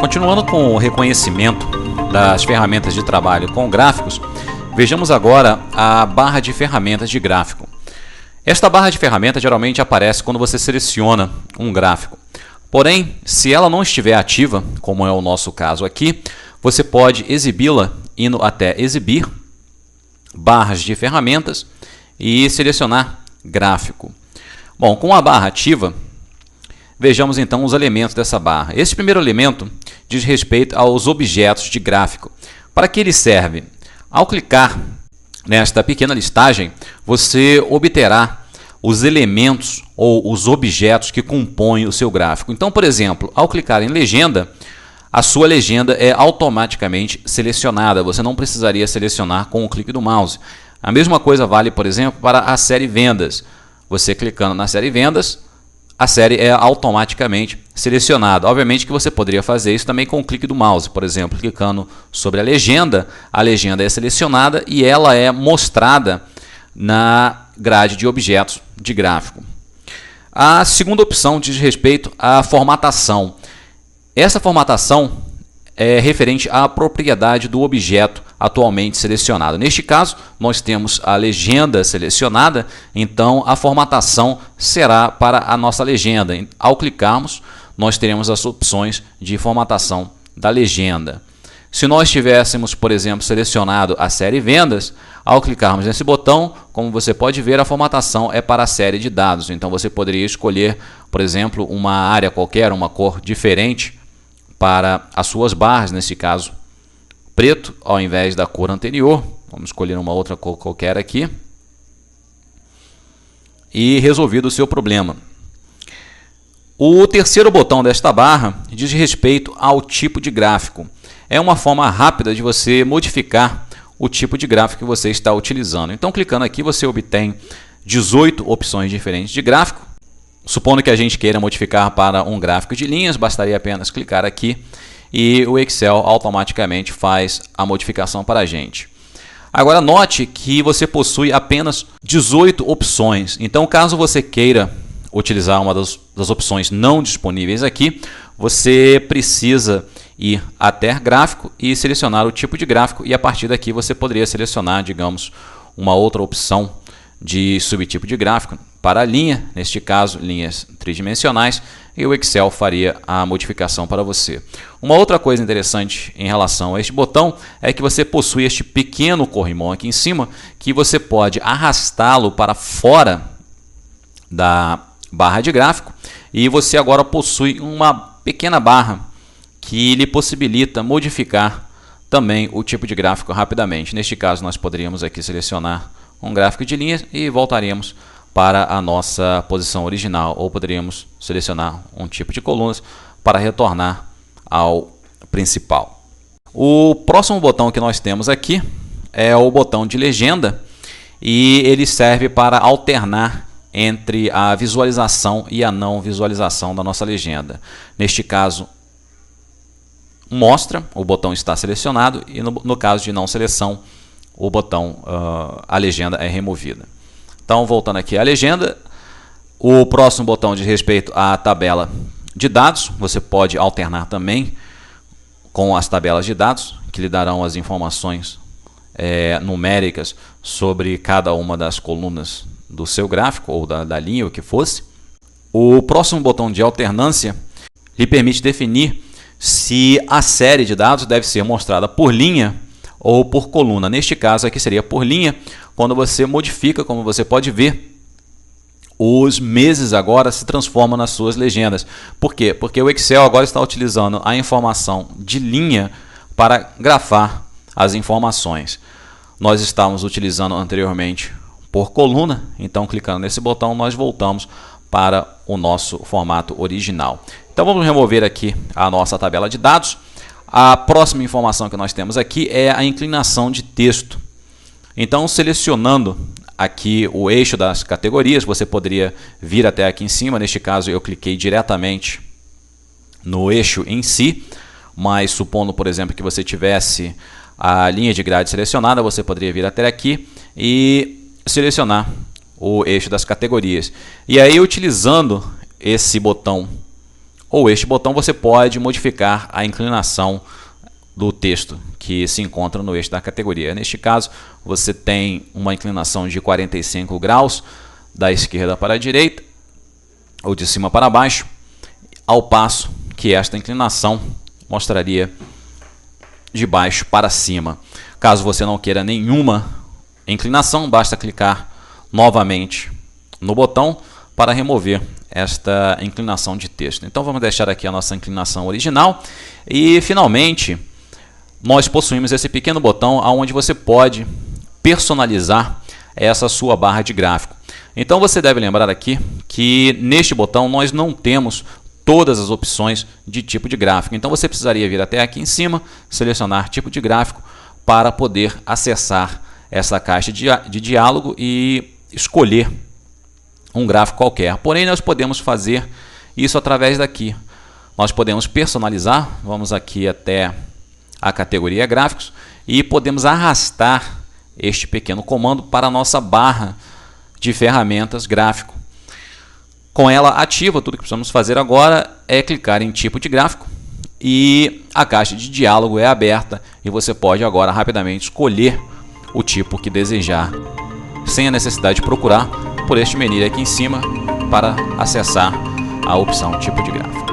Continuando com o reconhecimento das ferramentas de trabalho com gráficos, vejamos agora a barra de ferramentas de gráfico. Esta barra de ferramentas geralmente aparece quando você seleciona um gráfico. Porém, se ela não estiver ativa, como é o nosso caso aqui, você pode exibi-la indo até Exibir, Barras de Ferramentas e selecionar Gráfico. Bom, com a barra ativa, vejamos então os elementos dessa barra. Esse primeiro elemento diz respeito aos objetos de gráfico. Para que ele serve? Ao clicar nesta pequena listagem, você obterá os elementos ou os objetos que compõem o seu gráfico. Então, por exemplo, ao clicar em legenda, a sua legenda é automaticamente selecionada. Você não precisaria selecionar com o clique do mouse. A mesma coisa vale, por exemplo, para a série Vendas. Você clicando na série Vendas, a série é automaticamente selecionada. Obviamente que você poderia fazer isso também com o clique do mouse. Por exemplo, clicando sobre a legenda é selecionada e ela é mostrada na grade de objetos de gráfico. A segunda opção diz respeito à formatação. Essa formatação é referente à propriedade do objeto atualmente selecionado. Neste caso, nós temos a legenda selecionada, então a formatação será para a nossa legenda. Ao clicarmos, nós teremos as opções de formatação da legenda. Se nós tivéssemos, por exemplo, selecionado a série Vendas, ao clicarmos nesse botão, como você pode ver, a formatação é para a série de dados. Então você poderia escolher, por exemplo, uma área qualquer, uma cor diferente para as suas barras, nesse caso preto, ao invés da cor anterior. Vamos escolher uma outra cor qualquer aqui. E resolvido o seu problema. O terceiro botão desta barra diz respeito ao tipo de gráfico. É uma forma rápida de você modificar o tipo de gráfico que você está utilizando. Então, clicando aqui, você obtém 18 opções diferentes de gráfico. Supondo que a gente queira modificar para um gráfico de linhas, bastaria apenas clicar aqui e o Excel automaticamente faz a modificação para a gente. Agora note que você possui apenas 18 opções. Então, caso você queira utilizar uma das opções não disponíveis aqui, você precisa ir até gráfico e selecionar o tipo de gráfico, e a partir daqui você poderia selecionar, digamos, uma outra opção de subtipo de gráfico para a linha, neste caso linhas tridimensionais, e o Excel faria a modificação para você. Uma outra coisa interessante em relação a este botão é que você possui este pequeno corrimão aqui em cima, que você pode arrastá-lo para fora da barra de gráfico, e você agora possui uma pequena barra que lhe possibilita modificar também o tipo de gráfico rapidamente. Neste caso, nós poderíamos aqui selecionar um gráfico de linhas e voltaríamos para a nossa posição original, ou poderíamos selecionar um tipo de colunas para retornar ao principal. O próximo botão que nós temos aqui é o botão de legenda, e ele serve para alternar entre a visualização e a não visualização da nossa legenda. Neste caso, mostra, o botão está selecionado, e no caso de não seleção, o botão, a legenda é removida. Então, voltando aqui à legenda, o próximo botão diz respeito à tabela de dados. Você pode alternar também com as tabelas de dados, que lhe darão as informações numéricas sobre cada uma das colunas do seu gráfico, ou da linha, o que fosse. O próximo botão de alternância lhe permite definir se a série de dados deve ser mostrada por linha ou por coluna. Neste caso aqui seria por linha. Quando você modifica, como você pode ver, os meses agora se transformam nas suas legendas. Por quê? Porque o Excel agora está utilizando a informação de linha para grafar as informações. Nós estávamos utilizando anteriormente por coluna, então clicando nesse botão nós voltamos para o nosso formato original. Então vamos remover aqui a nossa tabela de dados. A próxima informação que nós temos aqui é a inclinação de texto. Então, selecionando aqui o eixo das categorias, você poderia vir até aqui em cima. Neste caso, eu cliquei diretamente no eixo em si, mas supondo, por exemplo, que você tivesse a linha de grade selecionada, você poderia vir até aqui e selecionar o eixo das categorias. E aí, utilizando esse botão ou este botão, você pode modificar a inclinação do texto que se encontra no eixo da categoria. Neste caso, você tem uma inclinação de 45 graus da esquerda para a direita, ou de cima para baixo, ao passo que esta inclinação mostraria de baixo para cima. Caso você não queira nenhuma inclinação, basta clicar novamente no botão para remover esta inclinação de texto. Então vamos deixar aqui a nossa inclinação original e finalmente nós possuímos esse pequeno botão onde você pode personalizar essa sua barra de gráfico. Então você deve lembrar aqui que neste botão nós não temos todas as opções de tipo de gráfico. Então você precisaria vir até aqui em cima, selecionar tipo de gráfico para poder acessar essa caixa de diálogo e escolher um gráfico qualquer. Porém, nós podemos fazer isso através daqui. Nós podemos personalizar, vamos aqui até a categoria gráficos e podemos arrastar este pequeno comando para a nossa barra de ferramentas gráfico. Com ela ativa, tudo que precisamos fazer agora é clicar em tipo de gráfico e a caixa de diálogo é aberta e você pode agora rapidamente escolher o tipo que desejar, sem a necessidade de procurar por este menu aqui em cima para acessar a opção tipo de gráfico.